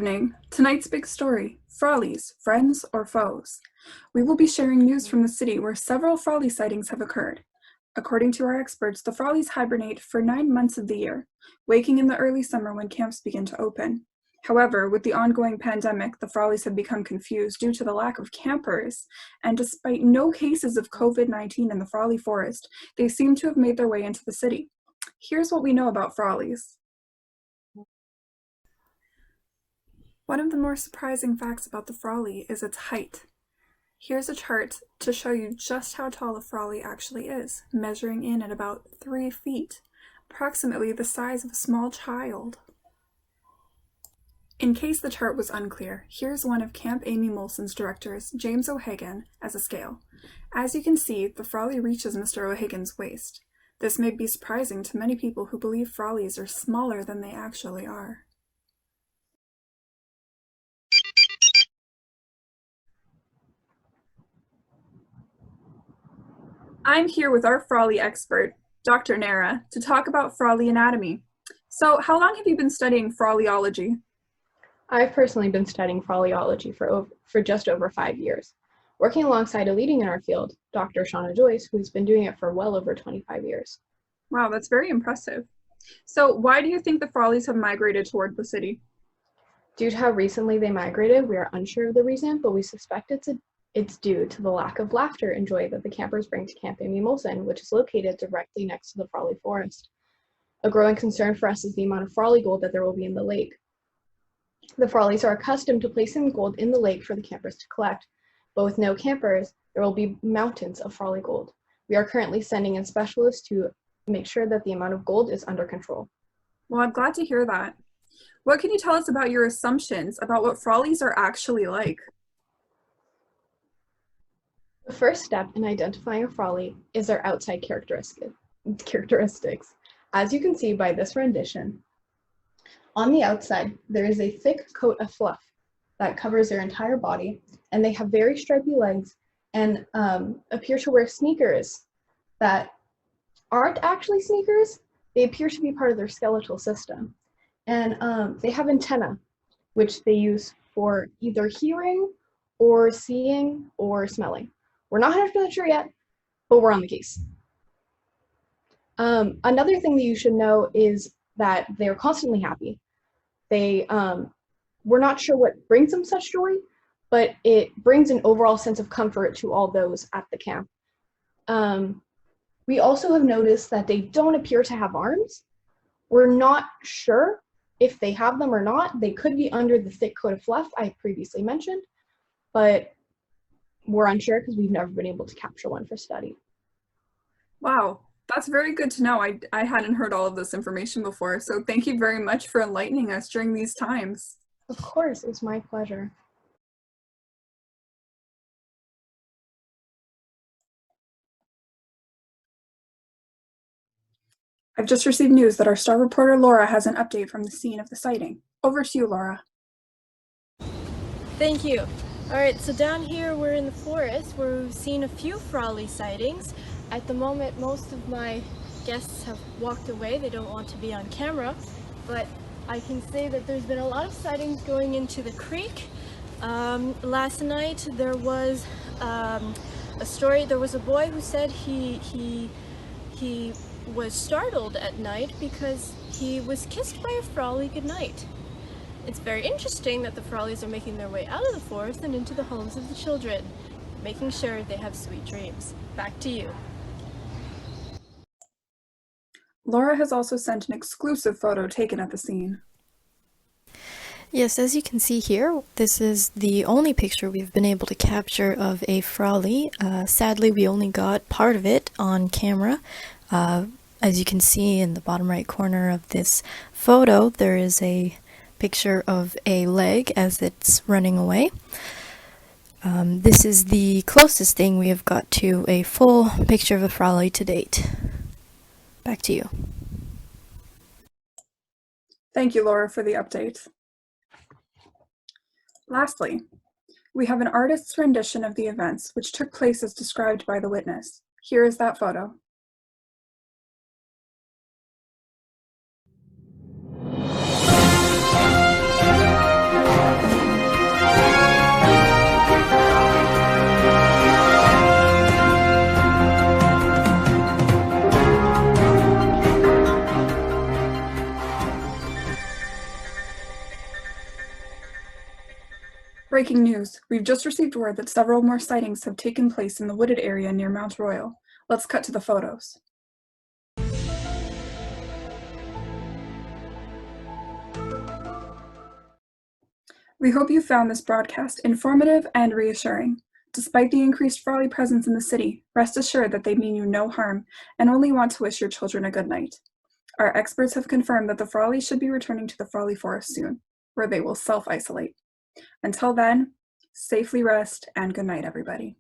evening. Tonight's big story, Frolies, friends or foes? We will be sharing news from the city where several Froley sightings have occurred. According to our experts, the Frolies hibernate for 9 months of the year, waking in the early summer when camps begin to open. However, with the ongoing pandemic, the Frolies have become confused due to the lack of campers, and despite no cases of COVID-19 in the Froley forest, they seem to have made their way into the city. Here's what we know about Frolies. One of the more surprising facts about the Froley is its height. Here's a chart to show you just how tall a Froley actually is, measuring in at about 3 feet, approximately the size of a small child. In case the chart was unclear, here's one of Camp Amy Molson's directors, James O'Hagan, as a scale. As you can see, the Froley reaches Mr. O'Hagan's waist. This may be surprising to many people who believe Frolies are smaller than they actually are. I'm here with our Froley expert, Dr. Nara, to talk about Froley anatomy. So, how long have you been studying Froliology? I've personally been studying Froliology for just over 5 years, working alongside a leading in our field, Dr. Shauna Joyce, who's been doing it for well over 25 years. Wow, that's very impressive. So, why do you think the Frolies have migrated toward the city? Due to how recently they migrated, we are unsure of the reason, but we suspect it's due to the lack of laughter and joy that the campers bring to Camp Amy Molson, which is located directly next to the Froley forest. A growing concern for us is the amount of Froley gold that there will be in the lake. The Frolies are accustomed to placing gold in the lake for the campers to collect, but with no campers, there will be mountains of Froley gold. We are currently sending in specialists to make sure that the amount of gold is under control. Well, I'm glad to hear that. What can you tell us about your assumptions about what Frolies are actually like? The first step in identifying a Froley is their outside characteristics. As you can see by this rendition, on the outside, there is a thick coat of fluff that covers their entire body, and they have very stripy legs and appear to wear sneakers that aren't actually sneakers. They appear to be part of their skeletal system. And they have antennae, which they use for either hearing or seeing or smelling. We're not 100% sure yet, but we're on the case. Another thing that you should know is that they're constantly happy. We're not sure what brings them such joy, but it brings an overall sense of comfort to all those at the camp. We also have noticed that they don't appear to have arms. We're not sure if they have them or not. They could be under the thick coat of fluff I previously mentioned, but we're unsure because we've never been able to capture one for study. Wow, that's very good to know. I hadn't heard all of this information before, so thank you very much for enlightening us during these times. Of course, it's my pleasure. I've just received news that our star reporter Laura has an update from the scene of the sighting. Over to you, Laura. Thank you. All right, so down here we're in the forest where we've seen a few Froley sightings. At the moment, most of my guests have walked away. They don't want to be on camera, but I can say that there's been a lot of sightings going into the creek. Last night there was a story. There was a boy who said he was startled at night because he was kissed by a Froley goodnight. It's very interesting that the Frolies are making their way out of the forest and into the homes of the children, making sure they have sweet dreams. Back to you. Laura has also sent an exclusive photo taken at the scene. Yes, as you can see here, this is the only picture we've been able to capture of a Froley. Sadly, we only got part of it on camera. As you can see in the bottom right corner of this photo, there is a picture of a leg as it's running away. This is the closest thing we have got to a full picture of a Froley to date. Back to you. Thank you, Laura, for the update. Lastly, we have an artist's rendition of the events which took place as described by the witness. Here is that photo. Breaking news. We've just received word that several more sightings have taken place in the wooded area near Mount Royal. Let's cut to the photos. We hope you found this broadcast informative and reassuring. Despite the increased Froli presence in the city, rest assured that they mean you no harm and only want to wish your children a good night. Our experts have confirmed that the Froli should be returning to the Froli Forest soon, where they will self-isolate. Until then, safely rest and good night, everybody.